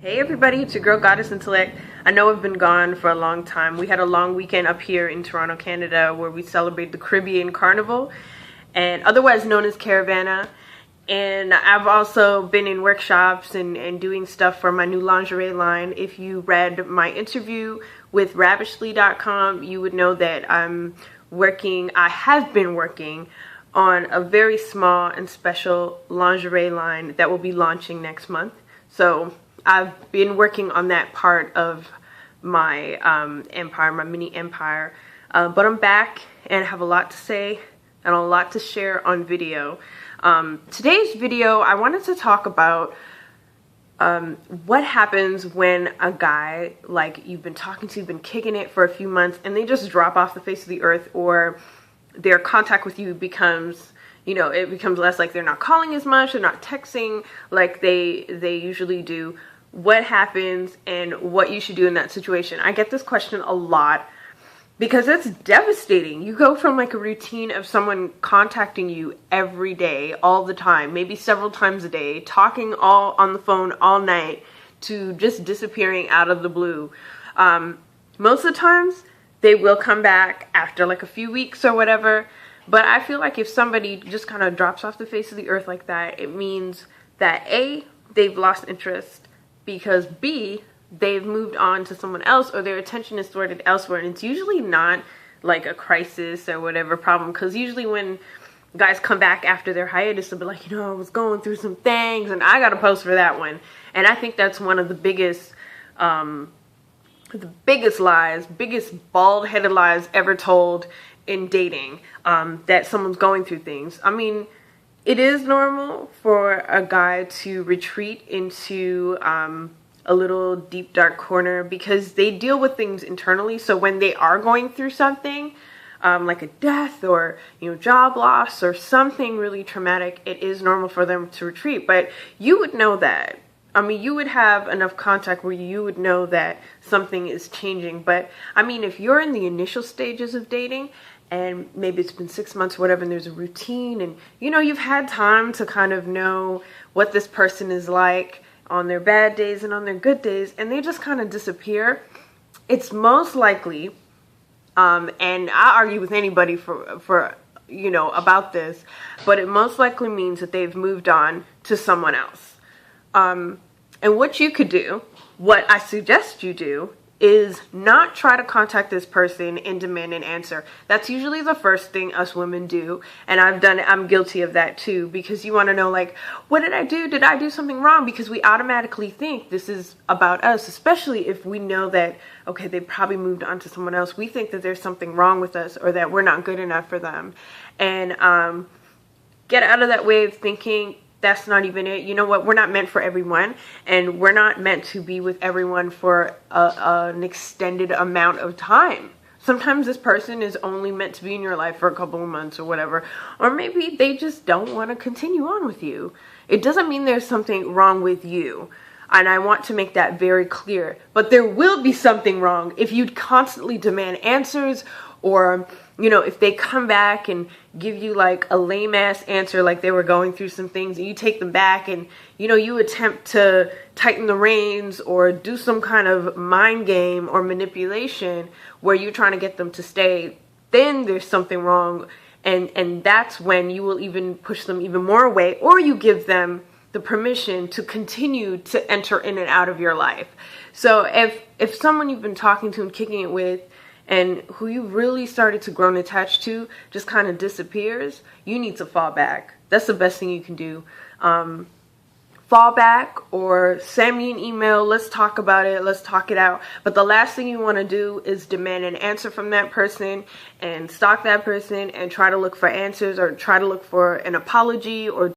Hey everybody, it's your girl Goddess Intellect. I know I've been gone for a long time. We had a long weekend up here in Toronto, Canada, where we celebrate the Caribbean Carnival, and otherwise known as Caravana. And I've also been in workshops and doing stuff for my new lingerie line. If you read my interview with ravishly.com, you would know that I have been working on a very small and special lingerie line that will be launching next month. So I've been working on that part of my empire, my mini empire, but I'm back and have a lot to say and a lot to share on video. Today's video, I wanted to talk about what happens when a guy like you've been talking to, you've been kicking it for a few months, and they just drop off the face of the earth, or their contact with you becomes, it becomes less, like they're not calling as much, they're not texting like they usually do. What happens and what you should do in that situation? I get this question a lot because it's devastating. You go from like a routine of someone contacting you every day, all the time, maybe several times a day, talking all on the phone all night, to just disappearing out of the blue. Most of the times they will come back after like a few weeks or whatever. But I feel like if somebody just kind of drops off the face of the earth like that, it means that A, they've lost interest, because B, they've moved on to someone else, or their attention is sorted elsewhere. And it's usually not like a crisis or whatever problem, because usually when guys come back after their hiatus, they'll be like, I was going through some things and I got to post for that one. And I think that's one of the biggest lies, biggest bald-headed lies ever told in dating, that someone's going through things. I mean, it is normal for a guy to retreat into a little deep dark corner because they deal with things internally. So when they are going through something like a death or job loss or something really traumatic, it is normal for them to retreat. But you would know that. I mean, you would have enough contact where you would know that something is changing. But I mean, if you're in the initial stages of dating, and maybe it's been 6 months or whatever, and there's a routine, and you've had time to kind of know what this person is like on their bad days and on their good days, and they just kind of disappear, it's most likely, and I argue with anybody for about this, but it most likely means that they've moved on to someone else. And what you could do, what I suggest you do, is not try to contact this person and demand an answer. That's usually the first thing us women do, and I'm guilty of that too, because you want to know, like, what did I do? Did I do something wrong? Because we automatically think this is about us, especially if we know that, okay, they probably moved on to someone else. We think that there's something wrong with us, or that we're not good enough for them. And get out of that way of thinking. That's not even it. You know what? We're not meant for everyone, and we're not meant to be with everyone for an extended amount of time. Sometimes this person is only meant to be in your life for a couple of months or whatever, or maybe they just don't want to continue on with you. It doesn't mean there's something wrong with you, and I want to make that very clear. But there will be something wrong if you constantly demand answers, or if they come back and give you like a lame ass answer, like they were going through some things, and you take them back, and you attempt to tighten the reins or do some kind of mind game or manipulation where you're trying to get them to stay, then there's something wrong. And that's when you will even push them even more away, or you give them the permission to continue to enter in and out of your life. So if someone you've been talking to and kicking it with, and who you really started to grow attached to, just kind of disappears, you need to fall back. That's the best thing you can do. Fall back, or send me an email. Let's talk about it. Let's talk it out. But the last thing you want to do is demand an answer from that person and stalk that person and try to look for answers, or try to look for an apology, or